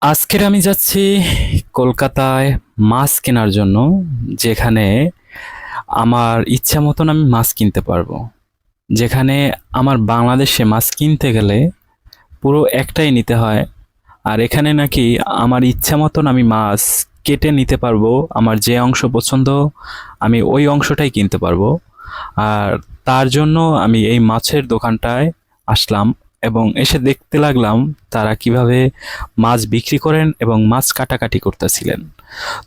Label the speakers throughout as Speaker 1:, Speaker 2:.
Speaker 1: আজকের আমি যাচ্ছি কলকাতায় মাছ কেনার জন্য, যেখানে আমার ইচ্ছা মতন আমি মাছ কিনতে পারবো। যেখানে আমার বাংলাদেশে মাছ কিনতে গেলে পুরো একটাই নিতে হয়, আর এখানে নাকি আমার ইচ্ছা মতন আমি মাছ কেটে নিতে পারবো। আমার যে অংশ পছন্দ আমি ওই অংশটাই কিনতে পারবো। আর তার জন্য আমি এই মাছের দোকানটায় আসলাম এবং এসে দেখতে লাগলাম তারা কিভাবে মাছ বিক্রি করেন এবং মাছ কাটাকাটি করতেছিলেন।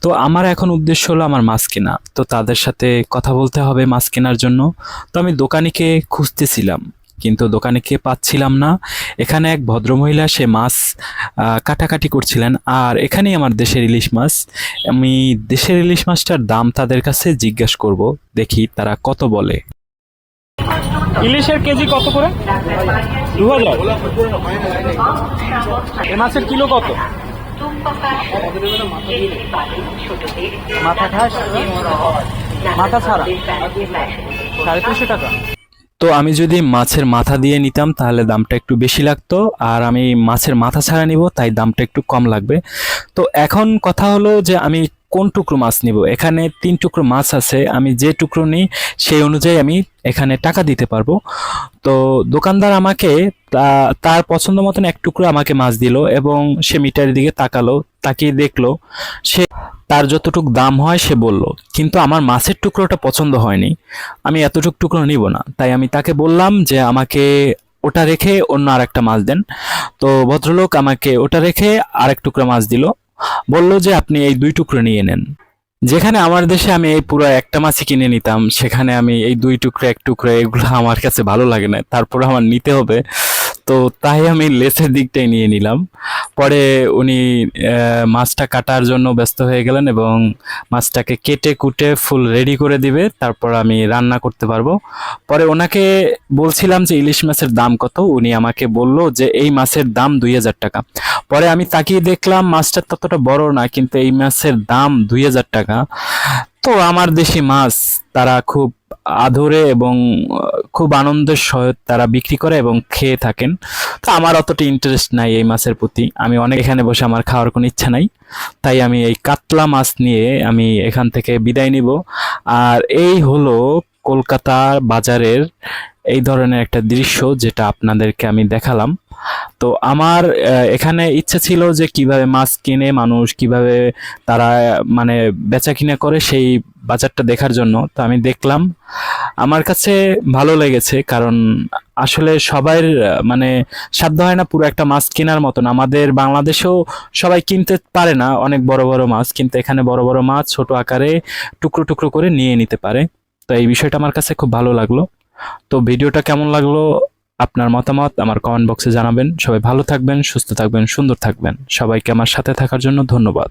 Speaker 1: তো আমার এখন উদ্দেশ্য হলো আমার মাছ কেনা, তো তাদের সাথে কথা বলতে হবে মাছ কেনার জন্য। তো আমি দোকানিকে খুঁজতেছিলাম, কিন্তু দোকানিকে পাচ্ছিলাম না। এখানে এক ভদ্রমহিলা সে মাছ কাটাকাটি করছিলেন, আর এখানেই আমার দেশের ইলিশ মাছ। আমি দেশের ইলিশ মাছটার দাম তাদের কাছে জিজ্ঞাসা করব, দেখি তারা কত বলে।
Speaker 2: ইলিশের কেজি কত করে? 2000। এ মাছের কিলো কত? মাথা খাস, মাথা ছাড়া 350 টাকা।
Speaker 1: তো আমি যদি মাছের মাথা দিয়ে নিতাম তাহলে দামটা একটু বেশি লাগতো, আর আমি মাছের মাথা ছাড়া নিব তাই দামটা একটু কম লাগবে। তো এখন কথা হলো যে আমি কোন টুকরো মাছ নিব। এখানে 3 টুকরো মাছ আছে, আমি যে টুকরো নিই সেই অনুযায়ী আমি এখানে টাকা দিতে পারবো। তো দোকানদার আমাকে তার পছন্দ মতন 1 টুকরো আমাকে মাছ দিল এবং সে মিটারের দিকে তাকালো, তাকিয়ে দেখলো, সে তার যতটুক দাম হয় সে বলল। কিন্তু আমার মাছের টুকরোটা পছন্দ হয়নি, আমি এতটুক টুকরো নিব না। তাই আমি তাকে বললাম যে আমাকে ওটা রেখে অন্য আরেকটা মাছ দেন। তো ভদ্রলোক আমাকে ওটা রেখে আরেক টুকরো মাছ দিল, বলল যে আপনি এই 2 টুকরো নিয়ে নেন। যেখানে আমার দেশে আমি এই পুরো একটা মাছই কিনে নিতাম, সেখানে আমি এই 2 টুকরো 1 টুকরো এগুলো আমার কাছে ভালো লাগে না, তারপর আমার নিতে হবে। তো তাই আমি লেসের দিকটাই নিয়ে নিলাম। পরে উনি মাছটা কাটার জন্য ব্যস্ত হয়ে গেলেন এবং মাছটাকে কেটে কুটে ফুল রেডি করে দিবে, তারপর আমি রান্না করতে পারবো। পরে ওনাকে বলছিলাম যে ইলিশ মাছের দাম কত, উনি আমাকে বলল যে এই মাছের দাম 2000 টাকা। পরে আমি তাকিয়ে দেখলাম মাছটা ততটা বড় না, কিন্তু এই মাছের দাম 2000 টাকা। তো আমার দেশি মাছ তারা খুব আদরে এবং খুব আনন্দের সহিত তারা বিক্রি করে এবং খেয়ে থাকেন। তো আমার অতটা ইন্টারেস্ট নাই এই মাছের প্রতি, আমি অনেক এখানে বসে আমার খাওয়ার কোনো ইচ্ছা নাই। তাই আমি এই কাতলা মাছ নিয়ে আমি এখান থেকে বিদায় নিব। আর এই হলো কলকাতার বাজারের এই ধরনের একটা দৃশ্য যেটা আপনাদেরকে আমি দেখালাম। তো আমার এখানে ইচ্ছা ছিল যে কিভাবে মাছ কিনে মানুষ কিভাবে তারা মানে বেচা কিনা করে সেই বাজারটা দেখার জন্য। তো আমি দেখলাম, আমার কাছে ভালো লেগেছে, কারণ আসলে সবাই মানে সাধ্য হয় না পুরো একটা মাছ কেনার মতন। আমাদের বাংলাদেশেও সবাই কিনতে পারে না অনেক বড় বড় মাছ, কিন্তু এখানে বড় বড় মাছ ছোট আকারে টুকরো টুকরো করে নিয়ে নিতে পারে। তো এই বিষয়টা আমার কাছে খুব ভালো লাগলো। তো ভিডিওটা কেমন লাগলো আপনার মতামত আমার কমেন্ট বক্সে জানাবেন। সবাই ভালো থাকবেন, সুস্থ থাকবেন, সুন্দর থাকবেন। সবাইকে আমার সাথে থাকার জন্য ধন্যবাদ।